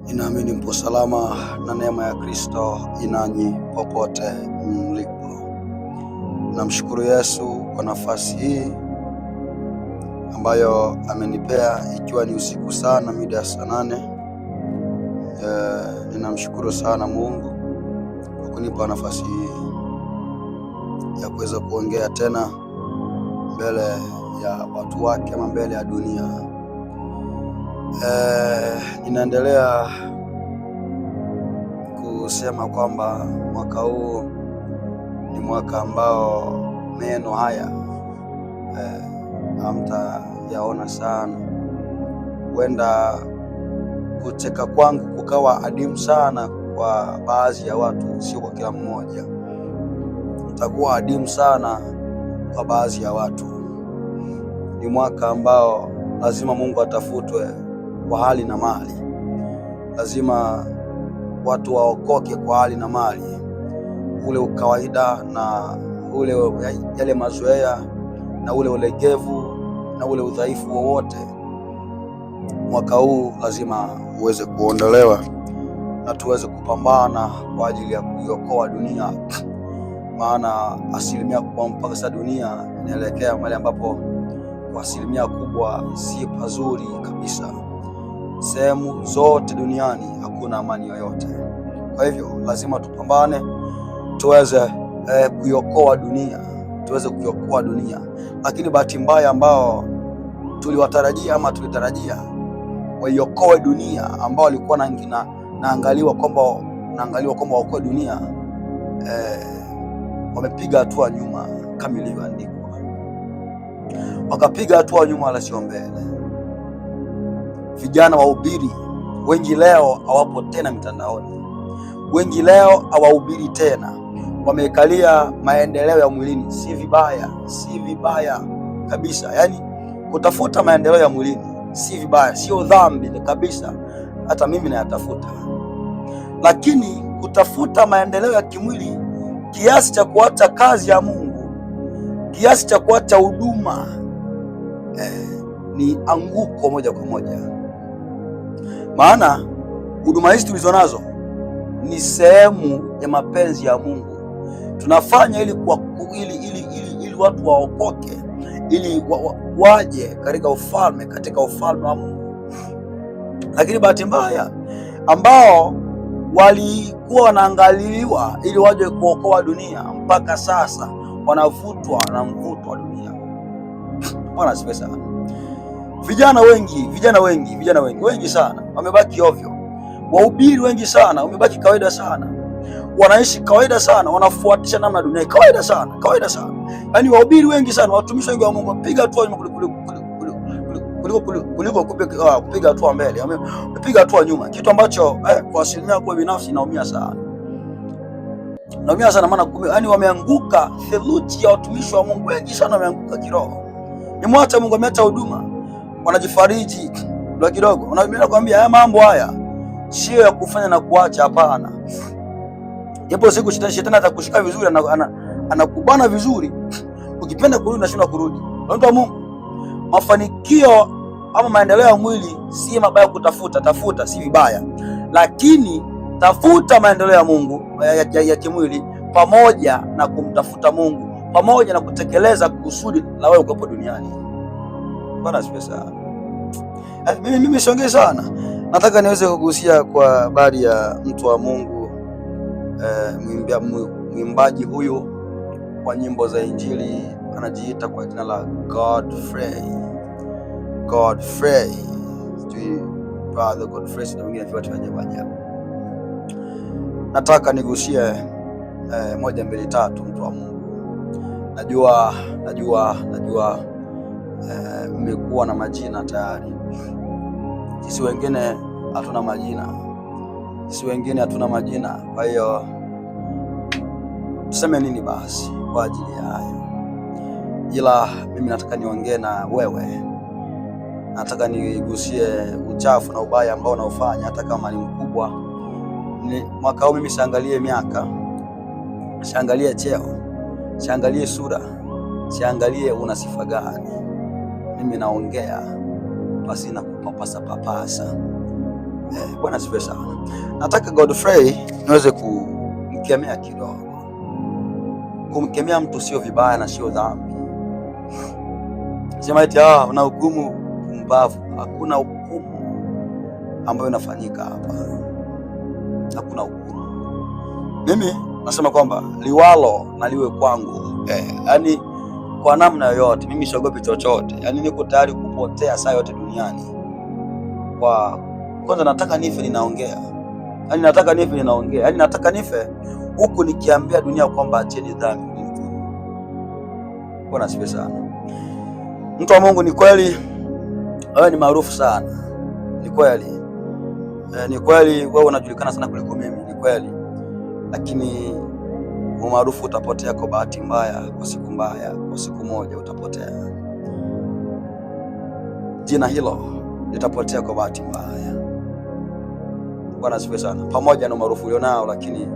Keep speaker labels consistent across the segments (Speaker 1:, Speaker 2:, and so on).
Speaker 1: Ninaamini mpo salama na neema ya Kristo inanyi popote mlipo. Namshukuru Yesu kwa nafasi hii ambayo amenipea, ikiwa ni usiku sana mida ya saa 8. Ninamshukuru sana Mungu kwa kunipa nafasi hii ya kuweza kuongea tena mbele ya watu wake ama mbele ya dunia. Ninaendelea kusema kwamba mwaka huu ni mwaka ambao meno haya hamtayaona sana. Huenda kucheka kwangu kukawa adimu sana kwa baadhi ya watu, sio kwa kila mmoja. Itakuwa adimu sana kwa baadhi ya watu. Ni mwaka ambao lazima Mungu atafutwe kwa hali na mali. Lazima watu waokoke kwa hali na mali. Ule ukawaida na ule yale mazoea na ule ulegevu na ule udhaifu wowote, mwaka huu lazima uweze kuondolewa na tuweze kupambana kwa ajili ya kuiokoa dunia. Maana asilimia kubwa mpaka sasa dunia inaelekea mahali ambapo kwa asilimia kubwa si pazuri kabisa. Sehemu zote duniani hakuna amani yoyote. Kwa hivyo lazima tupambane tuweze kuiokoa dunia, tuweze kuiokoa dunia. Lakini bahati mbaya ambao tuliwatarajia ama tulitarajia waiokoe dunia, ambao walikuwa naangaliwa kwamba waokoe dunia, wamepiga hatua nyuma kama ilivyoandikwa. Wakapiga hatua nyuma wala sio mbele. Vijana wahubiri wengi leo hawapo tena mitandaoni. Wengi leo hawahubiri tena. Wamekalia maendeleo ya mwilini. Si vibaya kabisa. Yaani kutafuta maendeleo ya mwilini si vibaya, sio dhambi kabisa. Hata mimi nayatafuta. Lakini kutafuta maendeleo ya kimwili kiasi cha kuacha kazi ya Mungu, kiasi cha kuacha huduma, ni anguko moja kwa moja. Maana huduma hizi tulizo nazo ni sehemu ya mapenzi ya Mungu. Tunafanya ili watu waokoke, ili waje katika ufalme wa Mungu. Lakini bahati mbaya ambao walikuwa wanaangaliwa ili waje kuokoa dunia, mpaka sasa wanavutwa na mvuto wa dunia. Bwana asifiwe sana. Vijana wengi sana wamebaki ovyo. Wahubiri wengi sana wamebaki kawaida sana. Wanaishi kawaida sana, wanafuatisha namna dunia kawaida sana. Yaani wahubiri wengi sana, watumishi wengi wa Mungu wapiga hatua nyuma kuliko kupiga hatua mbele. Wamepiga hatua nyuma, kitu ambacho kwa asilimia kwa binafsi naumia sana. Maana yaani wameanguka. Theluthi ya watumishi wa Mungu wengi sana wameanguka kiroho. Nimwacha Mungu, ameacha huduma, wanajifariji kidogo. Unaambia kwambia haya mambo haya sio ya kufanya na kuacha, hapana. Japo siku shetani atakushika vizuri, anakubana vizuri. Ukipenda kurudi unashindwa kurudi. Watu wa Mungu, mafanikio ama maendeleo ya mwili si mabaya tafuta, si vibaya. Lakini tafuta maendeleo ya Mungu ya kimwili pamoja na kumtafuta Mungu, pamoja na kutekeleza kusudi la wewe kuwepo duniani. Bwana asifiwe sana. Mimi siongei sana. Nataka niweze kugusia kwa habari ya mtu wa Mungu, mwimbaji huyu wa nyimbo za Injili, anajiita kwa jina la Godfrey. Brother Godfrey na wengine wote ajabu. Nataka nigusie 1 2 3 mtu wa Mungu. Najua mmekuwa na majina tayari. Sisi wengine hatuna majina. Kwa hiyo tuseme nini basi kwa ajili ya hayo? Ila mimi nataka niongee na wewe. Nataka nigusie uchafu na ubaya ambao unaofanya, hata kama ni mkubwa. Mwaka huu mimi siangalie miaka, siangalie cheo, siangalie sura, siangalie una sifa gani. Mimi naongea pasina kupapasa. Bwana asifiwe sana. Nataka Godfrey niweze kumkemea kidogo. Kumkemea mtu sio vibaya na sio dhambi. Sema eti una hukumu mbavu. Hakuna hukumu ambayo inafanyika hapa. Hakuna hukumu. Mimi nasema kwamba liwalo na liwe kwangu. Yaani kwa namna yoyote mimi siogopi chochote. Yaani niko tayari kupotea saa yote duniani. Kwanza nataka nife ninaongea. Yaani nataka nife ninaongea. Yaani nataka nife huku nikiambia dunia kwamba acheni dhambi. Bwana asifiwe sana. Mtu wa Mungu, ni kweli wewe ni maarufu sana. Ni kweli. Ni kweli wewe unajulikana sana kuliko mimi. Ni kweli. Lakini umaarufu utapotea kwa bahati mbaya, kwa siku mbaya, kwa siku moja utapotea. Jina hilo litapotea kwa bahati mbaya. Bwana asifiwe sana. Pamoja na umaarufu ulionao, lakini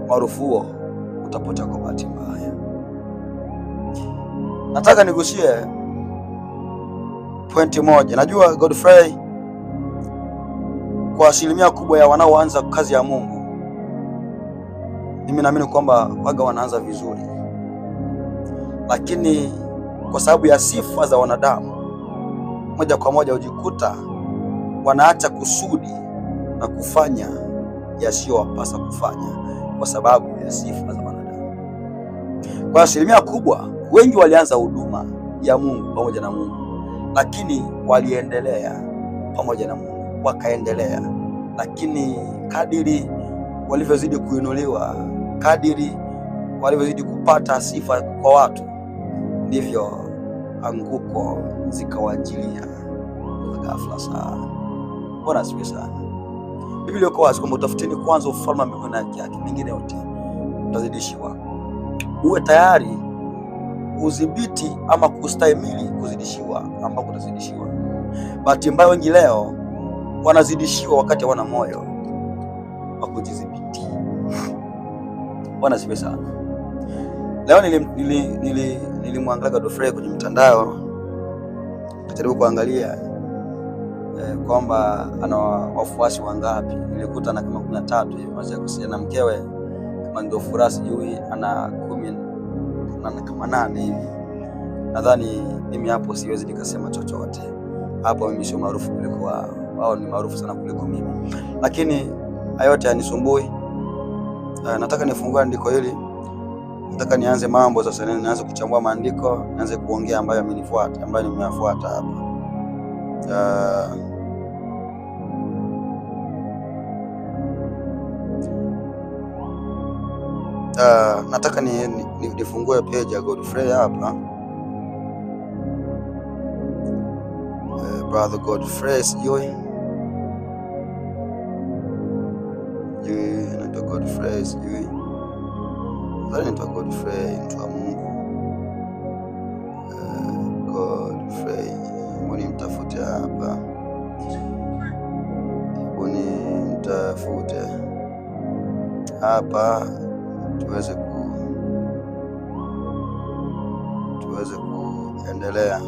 Speaker 1: umaarufu huo utapotea kwa bahati mbaya. Nataka nigusie pointi moja. Najua Godfrey, kwa asilimia kubwa ya wanaoanza kazi ya Mungu, mimi naamini kwamba waga wanaanza vizuri, lakini kwa sababu ya sifa za wanadamu, moja kwa moja hujikuta wanaacha kusudi na kufanya yasiyowapasa kufanya kwa sababu ya sifa za wanadamu. Kwa asilimia kubwa, wengi walianza huduma ya Mungu pamoja na Mungu, lakini waliendelea pamoja na Mungu, wakaendelea, lakini kadiri walivyozidi kuinuliwa, kadiri walivyozidi kupata sifa kwa watu, ndivyo anguko zikawajilia ghafla sana. Bwana asifiwe sana. Biblia iko wazi kwamba utafuteni kwanza ufalme wa mbinguni na haki yake, mengine yote mtazidishiwa. Uwe tayari kudhibiti ama kustahimili kuzidishiwa ambako utazidishiwa. Bahati mbaya wengi leo wanazidishiwa wakati hawana moyo wa kujidhibiti. Bwana asifiwe sana. Leo nilimwangalia Godfrey kwenye mtandao, kujaribu kuangalia kwamba ana wafuasi wangapi. Nilikuta na kama 13 hivi, mmoja kuhusiana na mkewe kama ndio Furaha, sijui ana 8 hivi. Nadhani mimi hapo siwezi nikasema chochote. Hapo mimi sio maarufu kuliko wao, ni maarufu sana kuliko mimi. Lakini hayote yanisumbui. Nataka nifungue andiko hili. Nataka nianze mambo sasa, nianze kuchambua maandiko, nianze kuongea ambayo amenifuata, ambayo nimeyafuata hapa. Nataka nifungue page ya Godfrey hapa. Brother Godfrey, sijui naitwa Godfrey, sijui naitwa Godfrey, mtu wa Mungu. Godfrey, mbona mtafute hapa, mbona mtafute hapa tuweze kuendelea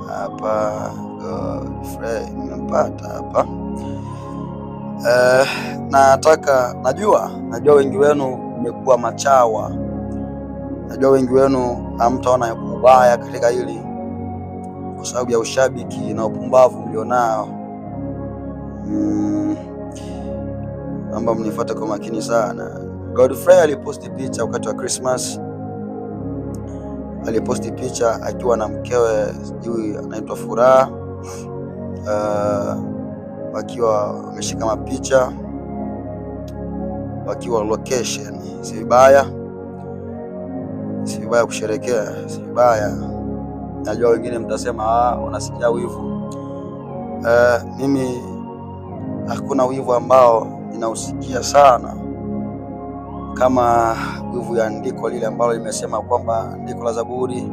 Speaker 1: hapa. Godfrey nimempata hapa. Najua wengi wenu mmekuwa machawa. Najua wengi wenu hamtaona ubaya katika hili kwa sababu ya ushabiki na upumbavu mlionao. Amba mnifuata kwa makini sana. Godfrey aliposti picha wakati wa Christmas. Aliposti picha akiwa na mkewe, sijui anaitwa Furaha, wakiwa wameshika mapicha, wakiwa location. Si vibaya kusherekea, si vibaya. Najua wengine mtasema unasikia wivu. Mimi hakuna wivu ambao ninausikia sana kama wivu ya andiko lile ambalo limesema kwamba, andiko la Zaburi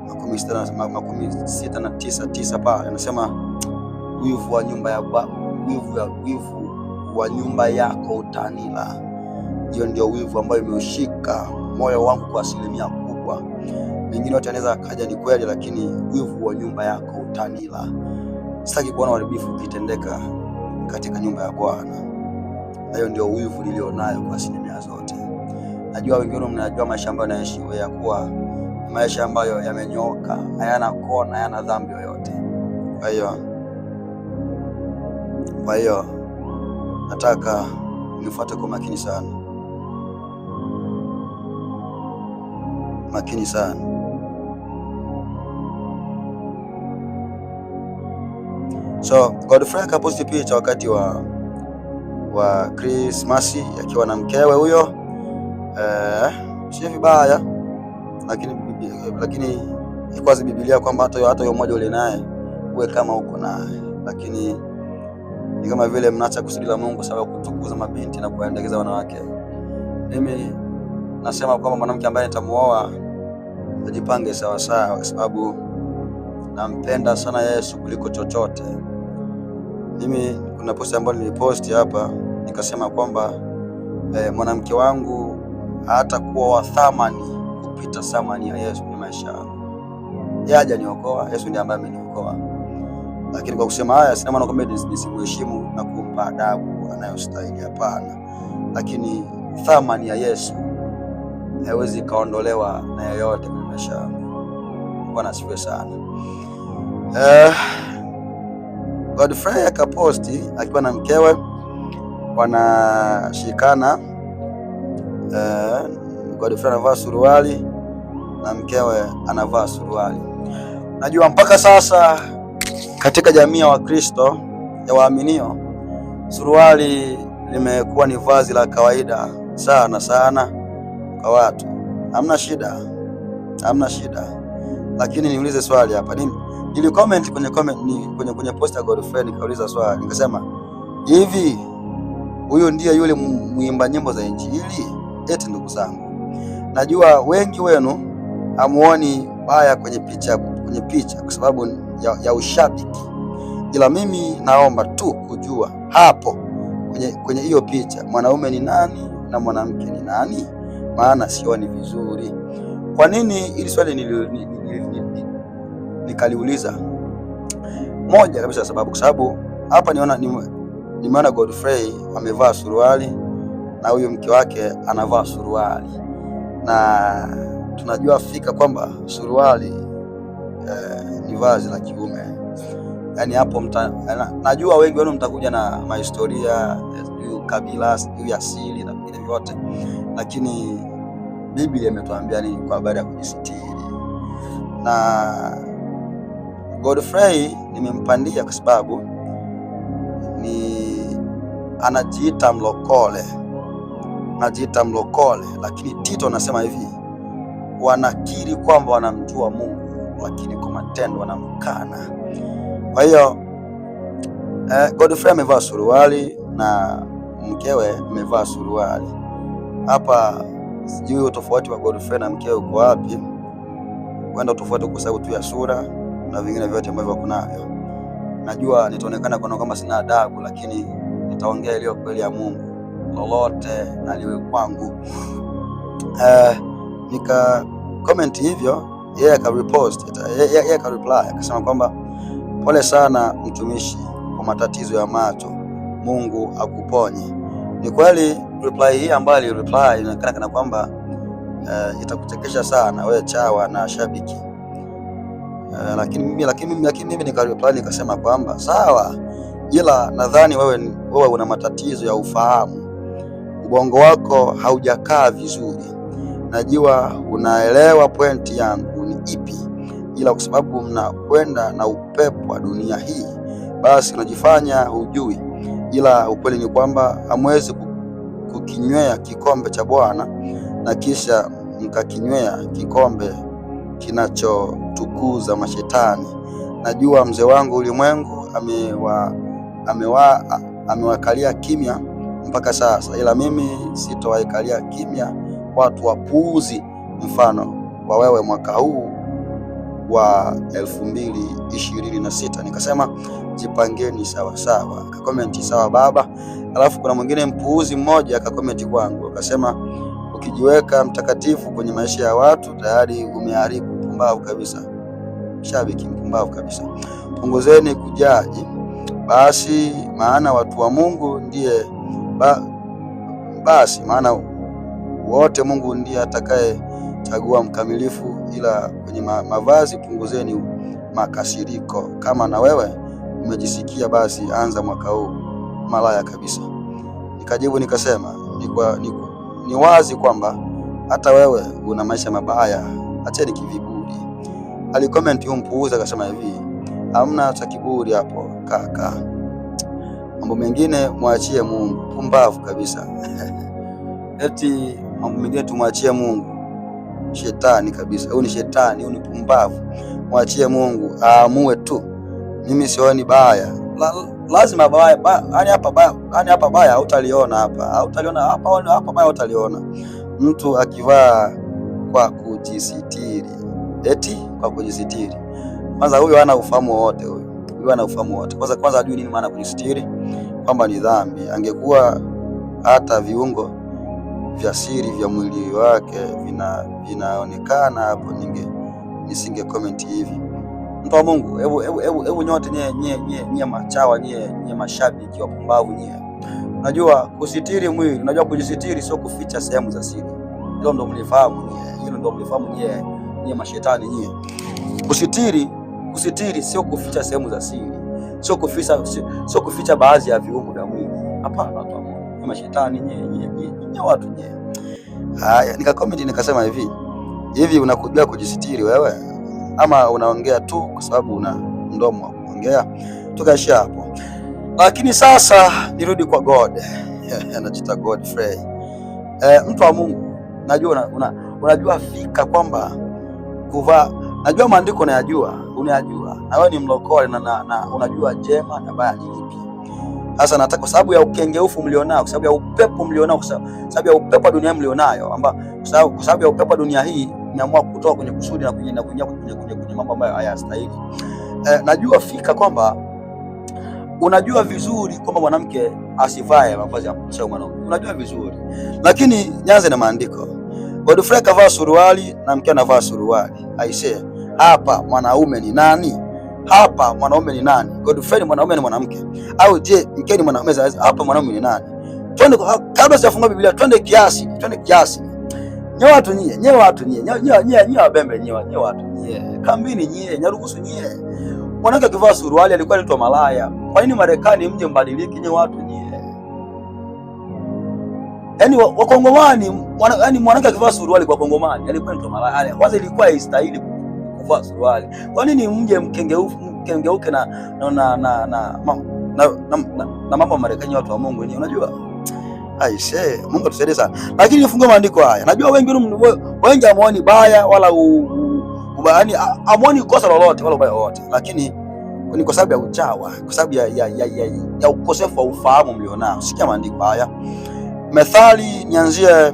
Speaker 1: 69:9 pale anasema wivu wa nyumba yako utanila. Hiyo ndio wivu ambayo imeushika moyo wangu kwa asilimia kubwa. Wengine wote anaweza akaja, ni kweli, lakini wivu wa nyumba yako utanila. Sitaki kuona uharibifu ukitendeka katika nyumba ya Bwana. Hayo ndio wivu nilionayo kwa asilimia zote. Najua wengine mnajua maisha ambayo naishi ya kuwa maisha ambayo yamenyoka, hayana kona, hayana dhambi yoyote. Kwa hiyo nataka nifuate kwa makini sana, makini sana. So Godfrey akaposti picha wakati wa Christmas akiwa na mkewe huyo. Si vibaya, lakini ikwazi Biblia kwamba hata yule mmoja ule naye uwe kama uko naye, lakini ni kama vile mnaacha kusudi la Mungu sababu kutukuza mabinti na kuwaendekeza wanawake. Mimi nasema kwamba mwanamke ambaye nitamuoa ajipange sawa sawa, kwa sababu nampenda sana Yesu kuliko chochote. Mimi kuna posti ambayo niliposti hapa nikasema kwamba mwanamke wangu hata kuwa wa thamani kupita thamani ya Yesu kwenye maisha yangu. Yeye hajaniokoa, Yesu ndiye ambaye ameniokoa. Lakini kwa kusema haya sina maana kwamba nisimheshimu na kumpa adabu anayostahili, hapana. Lakini thamani ya Yesu haiwezi kaondolewa na yeyote kwenye maisha yangu. Bwana asifiwe sana. Godfrey akaposti akiwa na mkewe wanashikana. Godfrey anavaa suruali na mkewe anavaa suruali. Najua mpaka sasa katika jamii ya Wakristo ya waaminio, suruali limekuwa ni vazi la kawaida sana kwa watu. Hamna shida. Lakini niulize swali hapa. Nilicomment kwenye post ya Godfrey, nikauliza swali, nikasema hivi, huyu ndiye yule muimba nyimbo za Injili? Eti ndugu zangu, najua wengi wenu hamuoni baya kwenye picha kwa sababu ya ushabiki, ila mimi naomba tu kujua hapo kwenye hiyo picha mwanaume ni nani na mwanamke ni nani, maana sioni vizuri. Kwa nini ili swali nikaliuliza? Moja kabisa sababu, kwa sababu hapa nimeona Godfrey amevaa suruali na huyu mke wake anavaa suruali, na tunajua fika kwamba suruali ni vazi la kiume. Yaani hapo najua wengi wenu mtakuja na mahistoria ya kabila, ya asili na vile vyote, lakini Biblia imetuambia nini kwa habari ya kujisitiri? Na Godfrey nimempandia kwa sababu anajiita mlokole, lakini Tito anasema hivi, wanakiri kwamba wanamjua Mungu lakini kwa matendo wanamkana. Kwa hiyo Godfrey amevaa suruali na mkewe amevaa suruali. Hapa sijui utofauti wa Godfrey na mkewe uko wapi. Huenda utofauti kwa sababu tu ya sura na vingine vyote ambavyo wako navyo. Najua nitaonekana kama sina adabu, lakini nitaongea ile kweli ya Mungu, lolote na liwe kwangu. Nika comment hivyo, yeye akarepost, yeye akareply akasema kwamba pole sana mtumishi kwa matatizo ya macho, Mungu akuponye. Ni kweli reply hii ambayo alireply inaonekana kana kwamba itakuchekesha sana wewe chawa na shabiki. Lakini mimi nikareply nikasema kwamba sawa, ila nadhani wewe una matatizo ya ufahamu, ubongo wako haujakaa vizuri. Najua unaelewa pointi yangu ni ipi, ila kwa sababu mnakwenda na upepo wa dunia hii, basi unajifanya hujui, ila ukweli ni kwamba hamwezi kukinywea kikombe cha Bwana na kisha mkakinywea kikombe kinachotukuza mashetani. Najua mzee wangu ulimwengu amewakalia kimya mpaka sasa, ila mimi sitowaikalia kimya watu wapuuzi mfano wa wewe mwaka huu wa 2026. Nikasema jipangeni sawa sawa. Akakomenti sawa baba. Alafu kuna mwingine mpuuzi mmoja akakomenti kwangu akasema, ukijiweka mtakatifu kwenye maisha ya watu tayari umeharibu. Pumbavu kabisa, shabiki mpumbavu kabisa. Punguzeni kujaji basi maana watu wa Mungu ndiye basi maana wote Mungu ndiye atakayechagua mkamilifu, ila kwenye mavazi punguzeni makasiriko. Kama na wewe umejisikia, basi anza mwaka huu malaya kabisa. Nikajibu nikasema, ni wazi kwamba hata wewe una maisha mabaya, acheni kiviburi. Alikomenti mpuuza akasema hivi, hamna cha kiburi hapo kaka, mambo mengine mwachie Mungu. Pumbavu kabisa. Eti mambo mengine tumwachie Mungu? Shetani kabisa, huyu ni shetani, huyu ni pumbavu. Mwachie Mungu aamue tu. Mimi sioni baya, lazima baya, yani hapa baya hautaliona hapa, baya hautaliona. Mtu akivaa kwa kujisitiri, eti kwa kujisitiri. Kwanza huyo hana ufahamu wote, huyo hana ufahamu wote. Kwanza hajui nini maana kujisitiri, kwamba ni dhambi. Angekuwa hata viungo vya siri vya mwili wake vinaonekana hapo, nisinge comment hivi. Mtu wa Mungu, hebu nyote nye machawa, nye mashabiki wa pumbavu nye. Unajua kusitiri mwili, unajua kujisitiri sio kuficha sehemu za siri. Hilo ndio mlifahamu nye, hilo ndio mlifahamu nye mashetani nye. Kusitiri sio kuficha sehemu za siri, sio kuficha baadhi ya viungo vya mwili. Hapana, watu wa Mungu, mashetani nye watu nye. Haya, nikakomenti nikasema hivi unakujua kujisitiri wewe, ama unaongea tu kwa sababu una mdomo wa kuongea? Tukaishia hapo. Lakini sasa nirudi kwa God. Anajiita Godfrey. Mtu wa Mungu, najua unajua fika kwamba kuvaa, najua maandiko unayajua, na wewe ni mlokole na unajua jema na baya ni lipi. Sasa nataka, kwa sababu ya ukengeufu mlionao, kwa sababu ya upepo mlionao, kwa sababu ya upepo wa dunia mlionao, kwa sababu ya upepo wa dunia hii niamua kutoka kwenye kusudi na kuingia kwenye mambo ambayo hayastahili. Najua fika kwamba unajua vizuri kwamba mwanamke asivae mavazi ya mwanaume. Unajua vizuri. Lakini nianze na maandiko. Godfrey kavaa suruali na mke anavaa suruali. Aisee, hapa mwanaume ni nani? Hapa mwanaume ni nani? Godfrey ni mwanaume, ni mwanamke? Au je, mke ni mwanaume? Hapa mwanaume ni nani? Twende, kabla sijafungua Biblia, twende kiasi. Nye watu nye wabembe nye watu nye kambini nye nyaruhusu nye. Mwanamke akivaa suruali alikuwa anaitwa malaya. Kwa nini Marekani mje mbadiliki nye watu nye? Yaani Wakongomani, yaani mwanamke akivaa suruali kwa Kongomani alikuwa anaitwa malaya. Kwanza ilikuwa haistahili kuvaa suruali. Kwa nini mje mkengeuke na mambo Marekani, watu wa Mungu nye? Unajua? Aisee, Mungu tusaidie sana. Lakini nifungue maandiko haya. Najua wengi hamuoni baya wala yaani hamuoni kosa lolote wala ubaya wote. Lakini ni kwa sababu ya uchawa, kwa sababu ya ukosefu wa ufahamu mlionao. Sikia maandiko haya. Methali, nianzie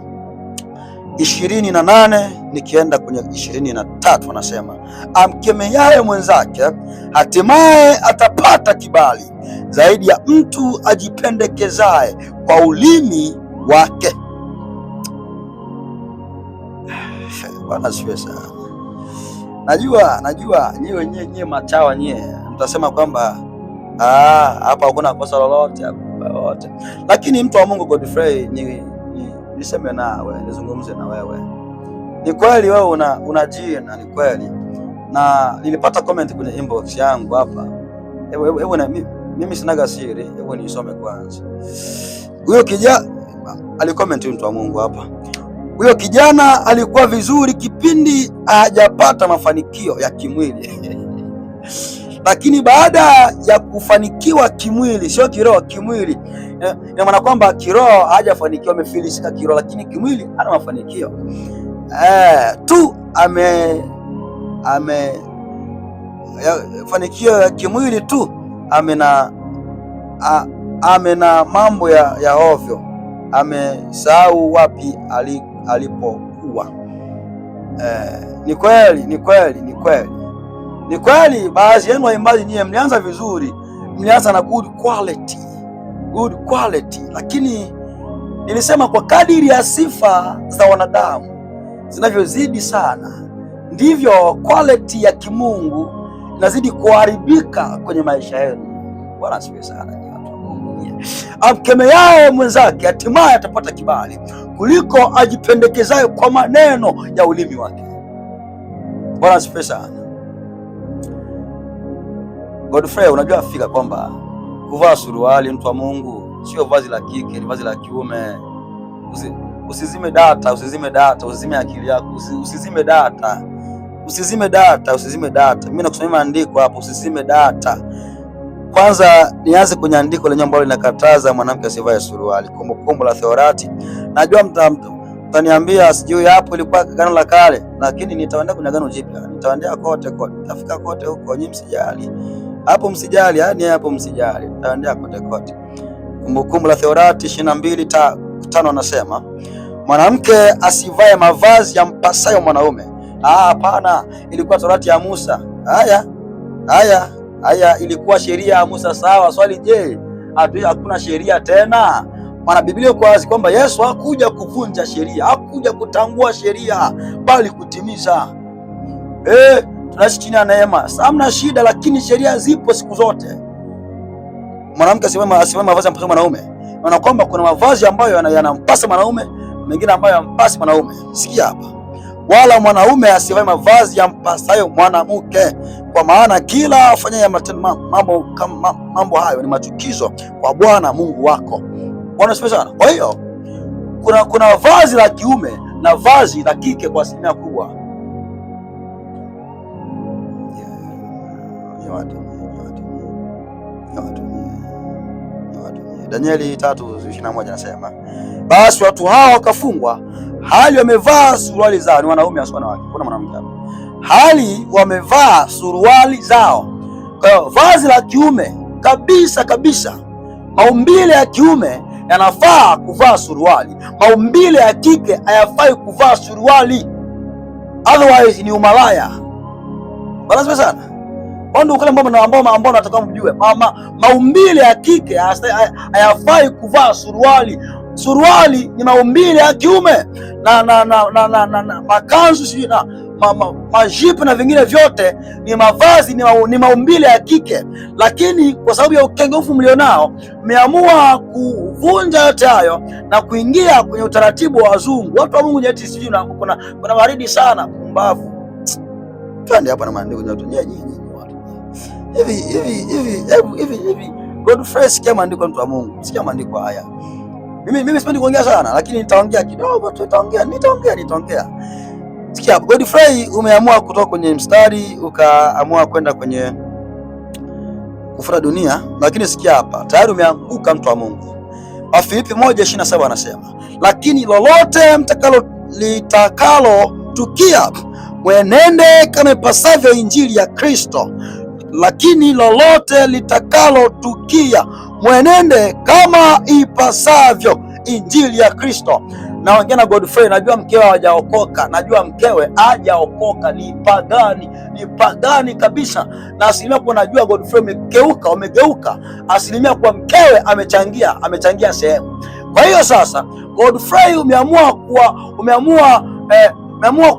Speaker 1: 28 nikienda kwenye 23, anasema amkemeaye mwenzake hatimaye atapata kibali zaidi ya mtu ajipendekezaye kwa ulimi wake. Bwana asifiwe sana. Najua nyie machawa nyie mtasema kwamba hapa hakuna kosa lolote. Lakini mtu wa Mungu Godfrey, niseme nawe, nizungumze na wewe. Ni kweli wewe una jina, ni kweli. Na nilipata comment kwenye inbox yangu hapa. Hebu na mimi sinaga siri, hebu nisome kwanza. Huyo kijana alicomment, mtu wa Mungu hapa. Huyo kijana alikuwa vizuri kipindi hajapata mafanikio ya kimwili. Lakini baada ya kufanikiwa kimwili, sio kiroho, kimwili. Ina maana kwamba kiroho hajafanikiwa, amefilisika kiroho, lakini kimwili ana mafanikio. Tu fanikio ya kimwili tu, amena mambo ya ovyo, amesahau wapi alipokuwa. Ni kweli baadhi yenu waimbaji nyie mlianza vizuri, mlianza na good quality, lakini nilisema kwa kadiri ya sifa za wanadamu zinavyozidi sana, ndivyo quality ya kimungu inazidi kuharibika kwenye maisha yenu. Bwana asifiwe sana. Amkemeaye mwenzake hatimaye atapata kibali kuliko ajipendekezayo kwa maneno ya ulimi wake. Bwana asifiwe sana. Godfrey, unajua fika kwamba kuvaa suruali, mtu wa Mungu, sio vazi la kike, ni vazi la kiume. Usizime data, usizime akili yako, usizime data. Mimi nakusomea maandiko hapo, usizime data. Kwanza nianze kwenye andiko lenye ambalo linakataza mwanamke asivae suruali, Kumbukumbu la Torati. Najua mtaniambia sijui hapo ilikuwa Agano la Kale, lakini nitaenda kwenye Agano Jipya. Nitaendea kote, nitafika kote huko, nyinyi msijali. Hapo msijali, yani hapo msijali. Nitaendea kote. Kumbukumbu la Torati 22:5 anasema, mwanamke asivae mavazi ya mpasayo mwanaume. Hapana, ilikuwa Torati ya Musa. Haya ilikuwa sheria ya Musa, sawa. Swali, je, hakuna sheria tena? Maana Biblia iko wazi kwamba Yesu hakuja kuvunja sheria, hakuja kutangua sheria, bali kutimiza. Tunaishi chini ya neema, hamna shida, lakini sheria zipo siku zote. Mwanamke asivae mavazi ya mwanaume, maana kwamba kuna mavazi ambayo yanampasa mwanaume, mengine ambayo yampasi mwanaume. Sikia hapa, wala mwanaume asivae mavazi ya mpasayo mwanamke, kwa maana kila afanyaye mambo hayo ni machukizo kwa Bwana Mungu wako. Bwana asifiwe sana. Kwa hiyo kuna vazi la kiume na vazi la kike kwa asilimia kubwa. Danieli 3:21 anasema, basi watu hawa wakafungwa hali wamevaa suruali zao. Ni wanaume au wanawake? Kuna mwanamke hapa. Hali wamevaa suruali zao. Kwa hiyo vazi la kiume kabisa, maumbile ya kiume yanafaa kuvaa suruali, maumbile ya kike hayafai kuvaa suruali, otherwise ni umalaya. Basi sana ndio kule ambao nataka mjue, maumbile ya kike hayafai kuvaa suruali. Suruali ni maumbile ya kiume na makanzu sijui na majipu na vingine vyote ni mavazi, ni maumbile ya kike. Lakini kwa sababu ya ukengefu mlionao, mmeamua kuvunja yote hayo na kuingia kwenye utaratibu wa wazungu. Watu wa Mungu nyeti, sijui kuna baridi sana, pumbavu. Twende hapa na maandiko yetu nyinyi watu. Hivi Godfrey, sikia maandiko, mtu wa Mungu, sikia maandiko haya. Mimi sipendi kuongea sana, lakini nitaongea kidogo tu, nitaongea. Sikia, Godfrey, umeamua kutoka kwenye mstari ukaamua kwenda kwenye kufuata dunia, lakini sikia hapa, tayari umeanguka, mtu wa Mungu. Wafilipi 1:27 anasema, lakini lolote litakalo tukia mwenende kama ipasavyo injili ya Kristo. Lakini lolote litakalo tukia mwenende kama ipasavyo injili ya Kristo. Naongea na Godfrey, najua mkewe hajaokoka, ni pagani kabisa, na asilimia kwa najua Godfrey umegeuka, asilimia kwa mkewe amechangia sehemu. Kwa hiyo sasa Godfrey umeamua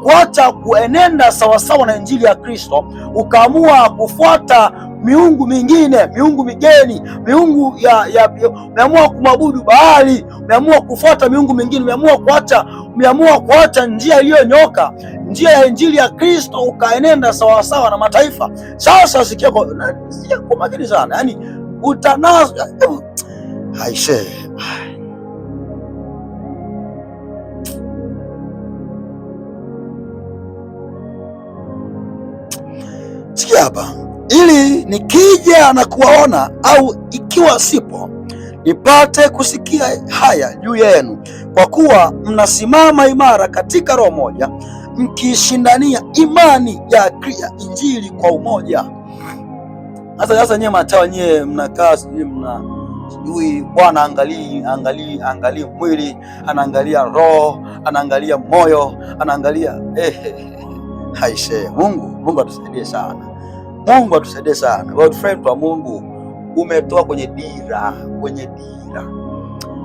Speaker 1: kuacha kuenenda sawasawa na injili ya Kristo, ukaamua kufuata miungu mingine, miungu migeni, miungu umeamua kumwabudu Baali, umeamua kufuata miungu mingine, umeamua kuacha njia iliyonyoka, njia ya injili ya Kristo, ukaenenda sawasawa na mataifa. Sasa sikia kwa makini sana, yani utanaza haishe. Sikia hapa, ili nikija na kuwaona, au ikiwa sipo, nipate kusikia haya juu yenu, kwa kuwa mnasimama imara katika roho moja, mkishindania imani ya injili kwa umoja. Sasa nyewe matawa, nyewe mnakaa sijui Bwana angalia mwili, anaangalia roho, anaangalia moyo, anaangalia haishe. Mungu atusaidie sana. Mungu atusaidie sana. Godfrey, wa Mungu, umetoa kwenye dira.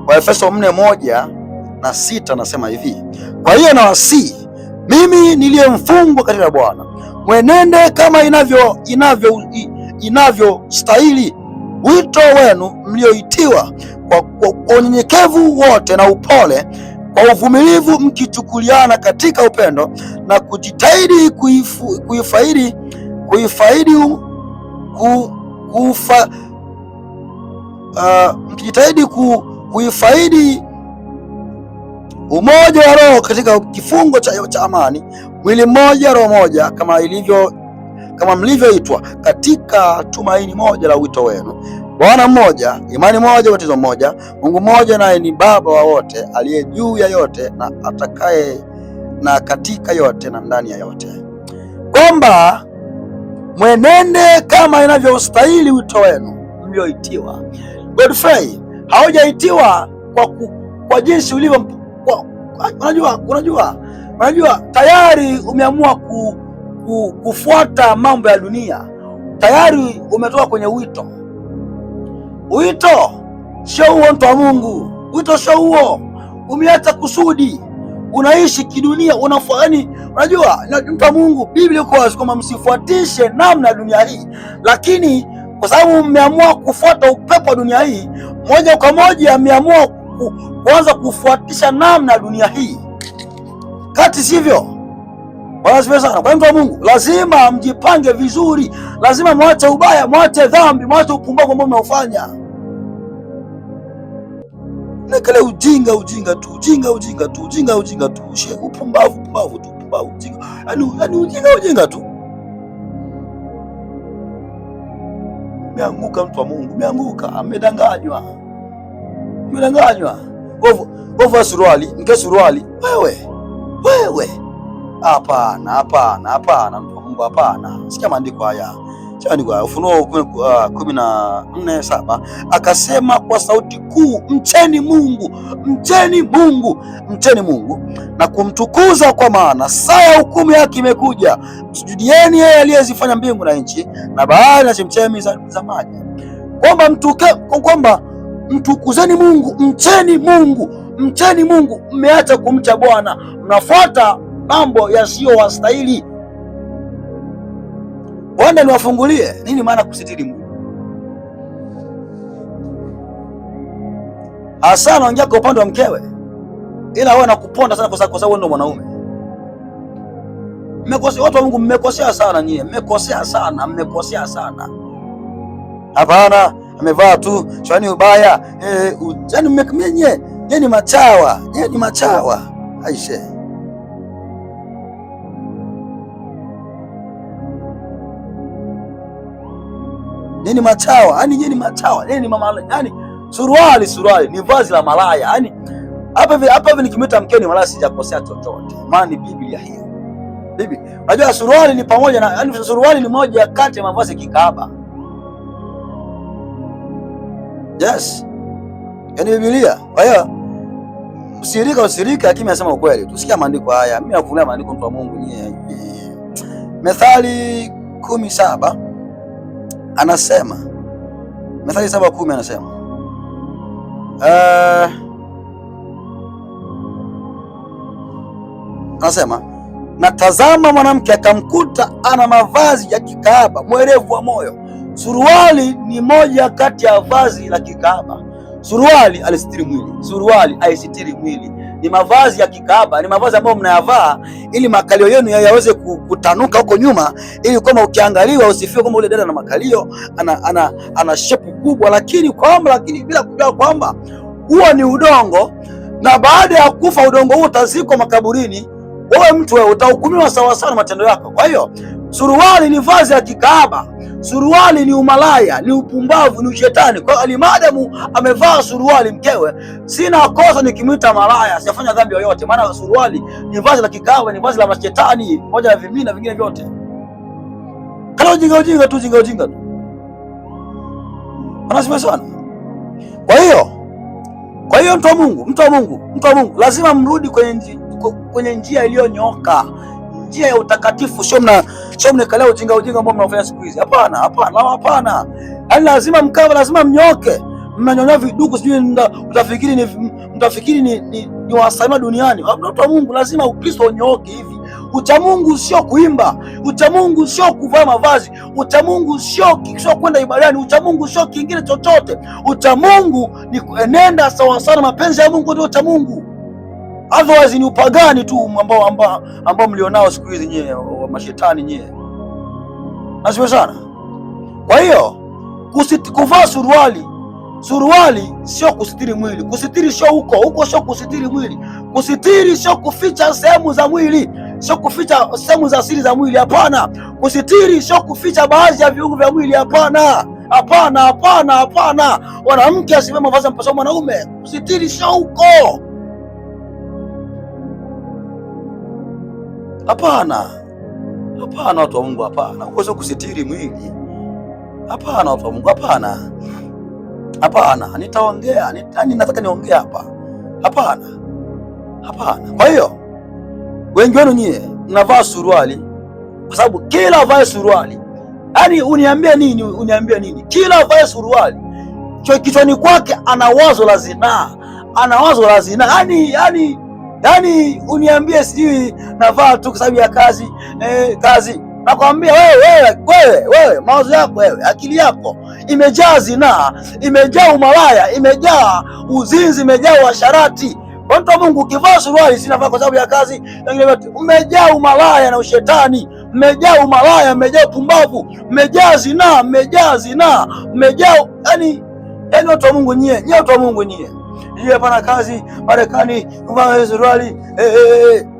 Speaker 1: Waefeso 4:1-6 nasema hivi, kwa hiyo nawasihi mimi niliyemfungwa katika Bwana, mwenende kama inavyostahili wito wenu mlioitiwa, kwa unyenyekevu wote na upole, kwa uvumilivu, mkichukuliana katika upendo na kujitahidi kuifaidi umoja wa roho katika kifungo cha amani, mwili mmoja, roho moja, kama mlivyoitwa katika tumaini moja la wito wenu, Bwana mmoja, imani moja, ubatizo mmoja, Mungu mmoja, naye ni Baba wa wote, aliye juu ya yote na atakaye na katika yote na ndani ya yote, kwamba mwenende kama inavyostahili wito wenu mlioitiwa. Godfrey, haujaitiwa kwa jinsi ulivyo. Unajua tayari umeamua kufuata mambo ya dunia, tayari umetoka kwenye wito. Wito sio huo, mtu wa Mungu. Wito sio huo, umeacha kusudi, unaishi kidunia, unafanya. Unajua mtu wa Mungu, Biblia iko wazi kwamba msifuatishe namna ya dunia hii, lakini kwa sababu mmeamua kufuata upepo wa dunia hii, moja kwa moja mmeamua kuanza kufuatisha namna ya dunia hii, kati sivyo. Bwana sifiwe sana. Kwa mtu wa Mungu, lazima mjipange vizuri, lazima mwache ubaya, mwache dhambi, mwache upumbavu ambao mnaofanya. Nekele ujinga tu, upumbavu tu, ujinga. Yaani ujinga tu. Umeanguka mtu wa Mungu, umeanguka, amedanganywa. Wewe suruali, mke suruali, wewe. Hapana, mtu wa Mungu, hapana. Sikia maandiko haya. Ufunuo 14:7 akasema kwa sauti kuu, mcheni Mungu na kumtukuza, kwa maana saa ya hukumu yake imekuja. Msujudieni yeye aliyezifanya mbingu na nchi na bahari na chemchemi za maji. Kwamba mtukuzeni Mungu, mcheni Mungu. Mmeacha kumcha Bwana, mnafuata mambo yasiyowastahili. Wanda niwafungulie nini maana kusitiri Mungu? Hasa naongea kwa upande wa mkewe, ila wewe nakuponda sana kwa sababu wewe ndio mwanaume. Mmekosea watu wa Mungu, mmekosea sana nyie, mmekosea sana. Hapana, amevaa tu shani ubaya, yani mmekmenye, nyie ni machawa, aishe. Nini machawa? Yaani nyinyi machawa. Nini mama? Yaani suruali ni vazi la malaya. Yaani hapa nikimwita mkeni malaya sijakosea chochote. Maana ni Biblia hiyo. Biblia. Unajua suruali ni pamoja na, yaani suruali ni moja kati ya mavazi ya kikahaba. Yes. Yaani Biblia. Kwa hiyo usirika lakini anasema ukweli. Tusikia maandiko haya. Mimi nakufunulia maandiko, mtu wa Mungu nyie. Methali 17 anasema, Methali 7:10 anasema, anasema, na tazama mwanamke akamkuta ana mavazi ya kikahaba, mwerevu wa moyo. Suruali ni moja kati ya vazi la kikahaba. Suruali alisitiri mwili, suruali haisitiri mwili. Ni mavazi ya kikahaba, ni mavazi ambayo mnayavaa ili makalio yenu yaweze kutanuka huko nyuma, ili kama ukiangaliwa usifiwe kama ule dada na makalio ana shepu kubwa, lakini bila kujua kwamba huo ni udongo, na baada ya kufa udongo huo utazikwa makaburini. Wewe utahukumiwa sawa sawa na matendo yako. Kwa hiyo suruali ni vazi ya kikahaba. Suruali ni umalaya, ni upumbavu, ni ushetani. Kwa hiyo alimadamu amevaa suruali mkewe, sina kosa nikimwita malaya, sijafanya dhambi yoyote, maana suruali ni vazi la kikahaba, ni vazi la mashetani, moja ya vimina vingine vyote. Kana ujinga tu. Anasema sana. Kwa hiyo mtu wa Mungu, lazima mrudi kwenye njia iliyonyooka, njia ya utakatifu. Sio mnekalia ujinga ambao mnafanya siku hizi. Hapana. Yaani lazima mnyoke. Mnanyonya viduku, sijui mtafikiri ni wasama duniani. Mtu wa Mungu lazima Ukristo unyooke hivi. Uchamungu sio kuimba, uchamungu sio kuvaa mavazi, uchamungu sio kwenda ibadani, uchamungu sio kingine chochote. Uchamungu ni kuenenda sawa sana mapenzi ya Mungu, ndio uchamungu. Otherwise ni upagani tu ambao mlionao siku hizi nyie mashetani nyie. Nasiwe sana. Kwa hiyo kuvaa suruali sio kusitiri mwili. Kusitiri sio huko sio kusitiri mwili. Kusitiri sio kuficha sehemu za mwili, sio kuficha sehemu za asili za mwili. Hapana. Kusitiri sio kuficha baadhi ya viungo vya mwili. Hapana. Hapana, hapana, hapana. Mwanamke asivae mavazi ya mpasao mwanaume. Kusitiri sio huko. Hapana. Hapana watu wa Mungu, hapana. Huko sio kusitiri mwili. Hapana watu wa Mungu, hapana. Hapana, nitaongea, nataka niongee hapa. Hapana. Hapana. Kwa hiyo wengi wenu nyie mnavaa suruali kwa sababu kila vae suruali. Yaani uniambie nini? Kila vae suruali kichwani kwake ana wazo la zinaa. Yaani uniambie sijui navaa tu kwa sababu ya kazi. Nakwambia wewe mawazo yako wewe, akili yako imejaa zinaa, imejaa umalaya, imejaa uzinzi, imejaa uasharati. Mtu wa Mungu, ukivaa suruali sinavaa kwa sababu ya kazi, umejaa umalaya na ushetani, mmejaa umalaya, mmejaa pumbavu, mmejaa zinaa, mmejaa yani watu wa Mungu nyie, watu wa Mungu nyie. Hapana kazi Marekani kuvaa suruali.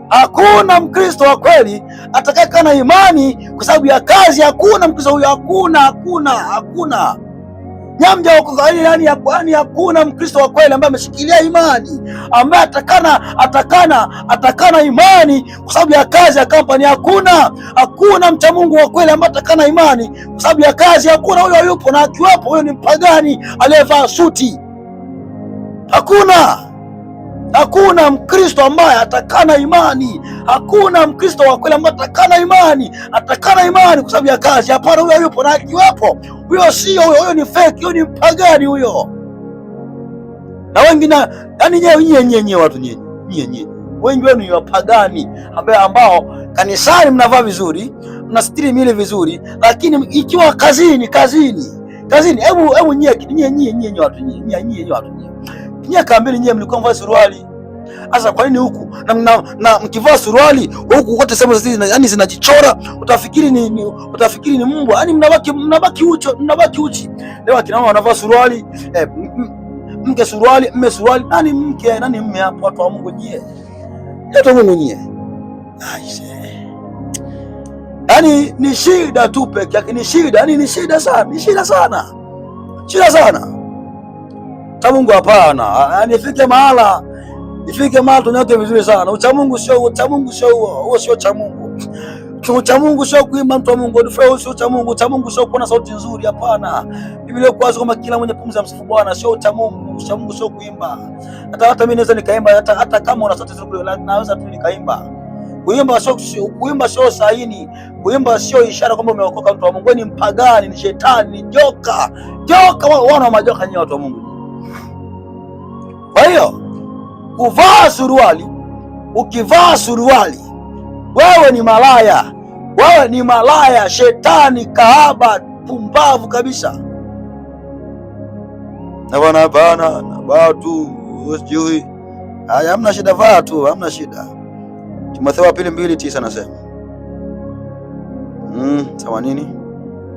Speaker 1: Hakuna Mkristo wa kweli atakayekaa na imani kwa sababu ya kazi. Hakuna Mkristo huyo, hakuna. Nyamja yani hakuna Mkristo wa kweli ambaye ameshikilia imani, ambaye atakana imani kwa sababu ya kazi ya kampani. Hakuna mcha Mungu wa kweli ambaye atakana imani kwa sababu ya kazi. Hakuna, huyo yupo, na akiwepo huyo ni mpagani aliyevaa suti. Hakuna Mkristo ambaye atakana imani. Hakuna Mkristo wa kweli ambaye atakana imani kwa sababu ya kazi. Hapana, huyo yupo, na akiwepo huyo sio huyo ni fake, huyo ni mpagani huyo. Na wengine yani nyenye watu nyenye wengi wenu ni wapagani ambao kanisani mnavaa vizuri, mnasitiri miili vizuri, lakini ikiwa kazini hebu nyenye watu nyie kambili nyie mlikuwa mvaa suruali. Sasa kwa nini huku na mkivaa suruali huku kote sehemu yani zinajichora, utafikiri ni mbwa. Yani mnabaki uchi. Leo akina mama wanavaa suruali, mke suruali, mme suruali. Nani mke nani mme hapo? Watu wa Mungu nyie, watu wa Mungu nyie. Yani ni shida tu peke yake, ni shida. Yani ni shida sana. Cha Mungu hapana. Yani ifike mahala tunyote vizuri sana. Uchamungu sio huo sio cha Mungu. Uchamungu sio kuimba mtu wa Mungu, sio cha Mungu. Uchamungu sio kuwa na sauti nzuri, hapana. Biblia kwa wazi kama kila mwenye pumzi amsifu Bwana, sio cha Mungu. Uchamungu sio kuimba. Hata mimi naweza nikaimba, hata kama una sauti nzuri naweza tu nikaimba. Kuimba sio saini. Kuimba sio ishara kwamba umeokoka. Mtu wa Mungu ni mpagani, ni shetani, ni joka, wana wa majoka nyinyi watu wa Mungu. Kwa hiyo kuvaa suruali, ukivaa suruali wewe ni malaya, shetani, kahaba, pumbavu kabisa. Na bana na watu usijui. Haya, hamna shida, vaa tu, hamna shida. Timotheo wa pili 2:9 anasema. Sawa nini?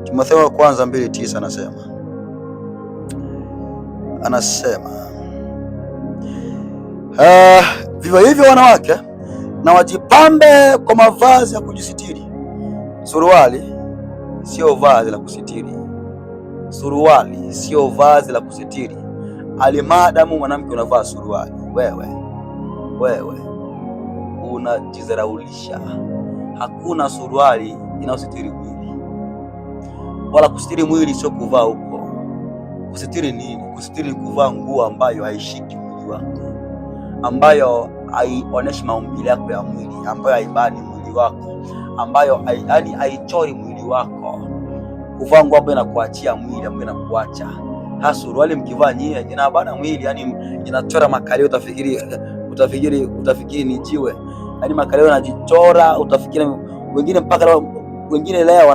Speaker 1: Timotheo wa kwanza 2:9 anasema vivyo hivyo wanawake na wajipambe kwa mavazi ya kujisitiri. Suruali sio vazi la kusitiri. Alimadamu mwanamke unavaa suruali, wewe unajizaraulisha. Hakuna suruali inayositiri mwili, wala kusitiri mwili sio kuvaa huko. Kusitiri nini? Kusitiri kuvaa nguo ambayo haishiki mwili wako, ambayo haionyeshi maumbile yako ya mwili, ambayo haibani mwili wako, ambayo haichori mwili wako. Kuvaa nguo ambayo inakuachia mwili, ambayo inakuacha. Suruali mkivaa nyie inabana mwili, yani inachora makalio, utafikiri ni jiwe. Yaani makalio yanajichora, utafikiri wengine mpaka wengine leo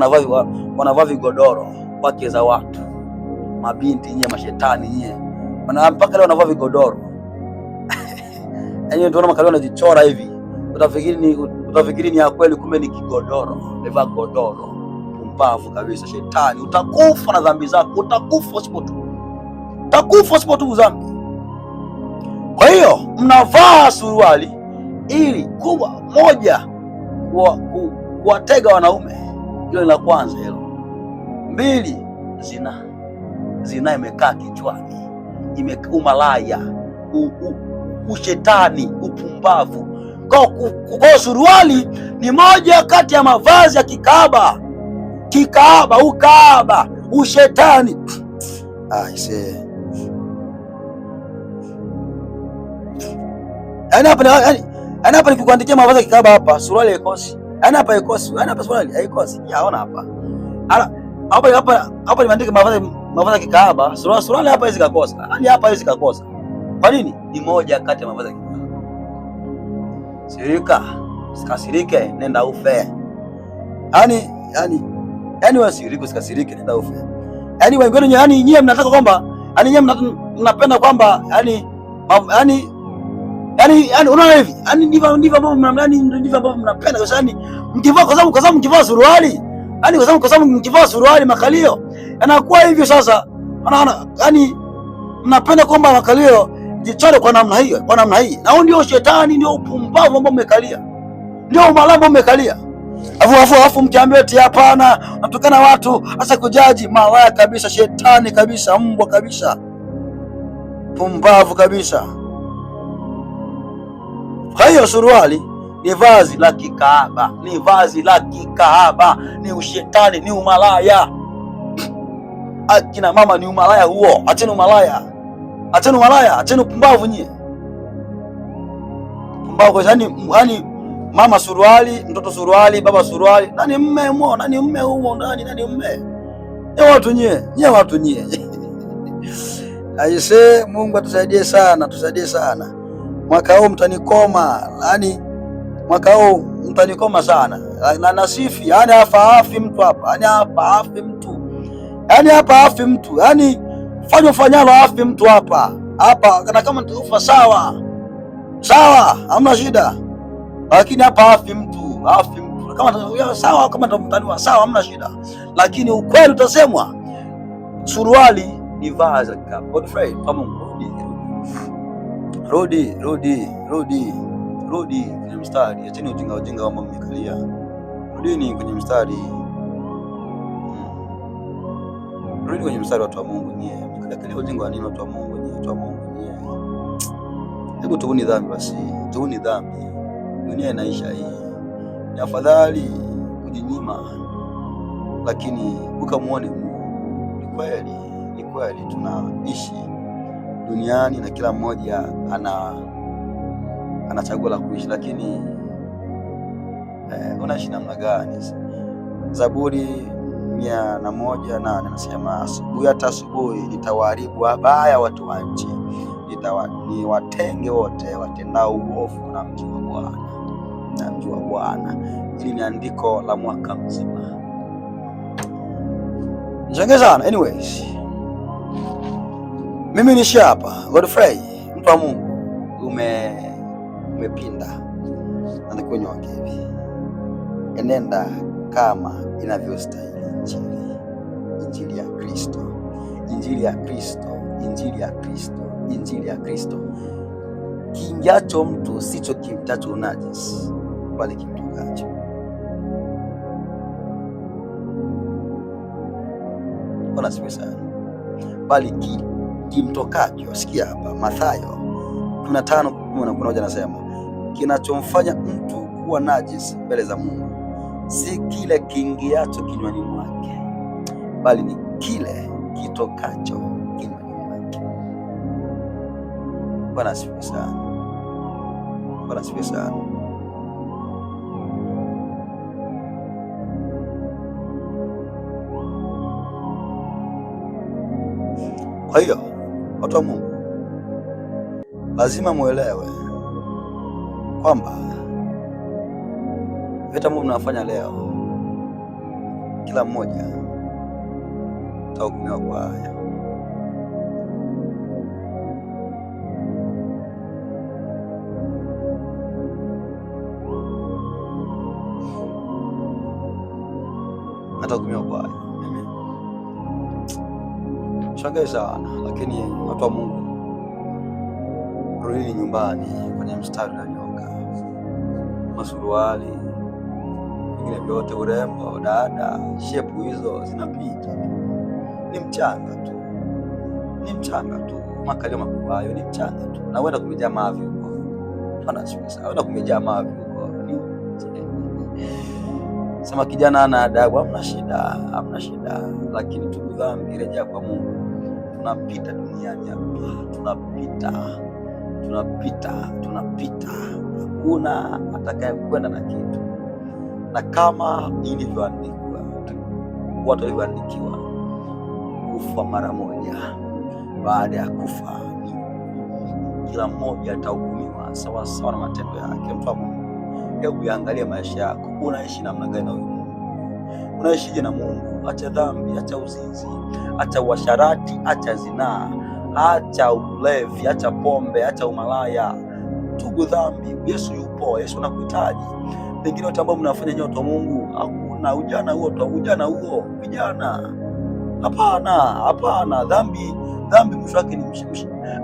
Speaker 1: wanavaa vigodoro wake za watu. Mabinti nyie, mashetani nyie. Mpaka leo wanavaa vigodoro. Yaani unaona makalio yanajichora hivi. Utafikiri ni ya kweli, kumbe ni kigodoro. Leva godoro. Pumbavu kabisa, shetani. Utakufa na dhambi zako. Utakufa usipotubu dhambi. Kwa hiyo mnavaa suruali ili kubwa moja kuwatega wanaume. Hilo ni la kwanza hilo. 2, zina imekaa kichwani. Umalaya, ushetani, upumbavu. Kwa suruali ni moja kati ya mavazi ya kikaaba, ukaaba, ushetani. Yaani hapa nikikuandikia mavazi ya kikaaba hapa, suruali haikosi. Yaani hapa haikosi. Yaani hapa suruali haikosi. Yaona hapa. Hapa nimeandika mavazi ya kikaaba, suruali hapa hizi kakosa. Yaani hapa hizi kakosa. Kwa nini? Ni moja kati ya mavazi ya kikaaba. Sirika, sikasirike, nenda ufe. Yaani wewe sirika, sikasirike, nenda ufe. Yaani wengine nyie mnataka kwamba, nyie mnapenda kwamba unaona hivi. Ndivyo ambavyo mnapenda kwa sababu mkivaa suruali, kwa sababu mkivaa suruali makalio yanakuwa hivyo. Sasa unaona, mnapenda kwamba makalio jichore kwa namna hiyo, na huo ndio shetani, ndio upumbavu ambao mmekalia, ndio umalaya ambao mmekalia. Afu mkiambia eti hapana, natukana watu hasa kujaji, malaya kabisa, shetani kabisa, mbwa kabisa, pumbavu kabisa. Kwa hiyo suruali ni vazi la kikaaba, ni ushetani, ni umalaya. Akina mama, ni umalaya huo. Acheni umalaya, acheni upumbavu nyie. Pumbavu yani mama suruali, mtoto suruali, baba suruali. Nani mme huo ndani? Nani mme? Nye watu nyie. Aise, Mungu atusaidie sana, Mwaka huu mtanikoma, mwaka huu mtanikoma sana. Na nasifi, hapa mtu hapa, fanyalo afi mtu hapa, na kama nitakufa sawa, hamna shida. Lakini hapa afi mtu. Kama sawa, kama mtaniwa sawa, hamna shida. Lakini ukweli utasemwa. Suruali ni vazi la kikaaba. Godfrey, kwa Mungu, rudi kwenye mstari. Acheni ujinga kama mmekalia. Rudini kwenye mstari. Rudi kwenye mstari, watu wa Mungu nyie. Mmekalia ujinga wa nini, watu wa Mungu nyie? Hebu tuuni dhambi basi. Tuuni dhambi. Dunia inaisha hii. Ni afadhali kujinyima, lakini ukamuone Mungu. Ni kweli tunaishi duniani na kila mmoja ana chaguo la kuishi, lakini unaishi namna gani? Zaburi 101:8 anasema, asubuhi nitawaharibu wabaya watu wa nchi, niwatenge wote watendao uovu na mji wa Bwana. Hili ni andiko la mwaka mzima. Nishangae sana. Anyways, mimi nishi hapa. Godfrey, mtu wa Mungu, umepinda na nikunyonge hivi. Enenda kama inavyostahili injili ya Kristo. Kiingiacho mtu sicho kimtacho unajisi, bali kimtokacho. Bwana asifiwe sana. Bali kimtokacho. Sikia hapa, Mathayo 15:11 anasema, kinachomfanya mtu kuwa najisi mbele za Mungu si kile kiingiacho kinywani mwake, bali ni kile kitokacho kinywani mwake. Bwana asifiwe sana. Kwa hiyo watu wa Mungu, lazima muelewe kwamba Vyote ambavyo mnafanya leo, kila mmoja atahukumiwa kwa haya. Atahukumiwa kwa haya. Shangae sana, lakini watu wa Mungu, rudini nyumbani kwenye mstari na nyoka. Masuruali vingine vyote, urembo, dada, shepu hizo zinapita tu, ni mchanga tu, ni mchanga tu. Makalio makubwa hayo ni mchanga tu, na uenda kumejaa mavi huko. Uenda kumejaa mavi huko. Sema kijana ana adabu, hamna shida, hamna shida, lakini tubu dhambi, rejea kwa Mungu. Tunapita duniani hapa, tunapita, hakuna atakaye kwenda na kitu. Na kama ilivyoandikwa, watu walivyoandikiwa kufa mara moja, baada ya kufa kila mmoja atahukumiwa sawa sawa na matendo yake. Mtu wa Mungu, hebu uangalie maisha yako, unaishi namna gani na Mungu? Unaishije na Mungu? Acha dhambi, acha uzinzi, acha uasharati, acha zinaa, acha ulevi, acha pombe, acha umalaya. Tubu dhambi. Yesu yupo, Yesu anakuhitaji. Pengine wote ambao mnafanya nyoto Mungu, hakuna ujana huo, vijana. Hapana, dhambi mwisho wake ni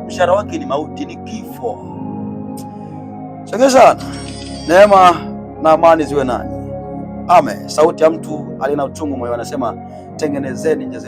Speaker 1: mshahara wake ni mauti, ni kifo. Shangae sana. Neema na amani ziwe nanyi. Amen. Sauti ya mtu alina uchungu moyoni anasema, tengenezeni njia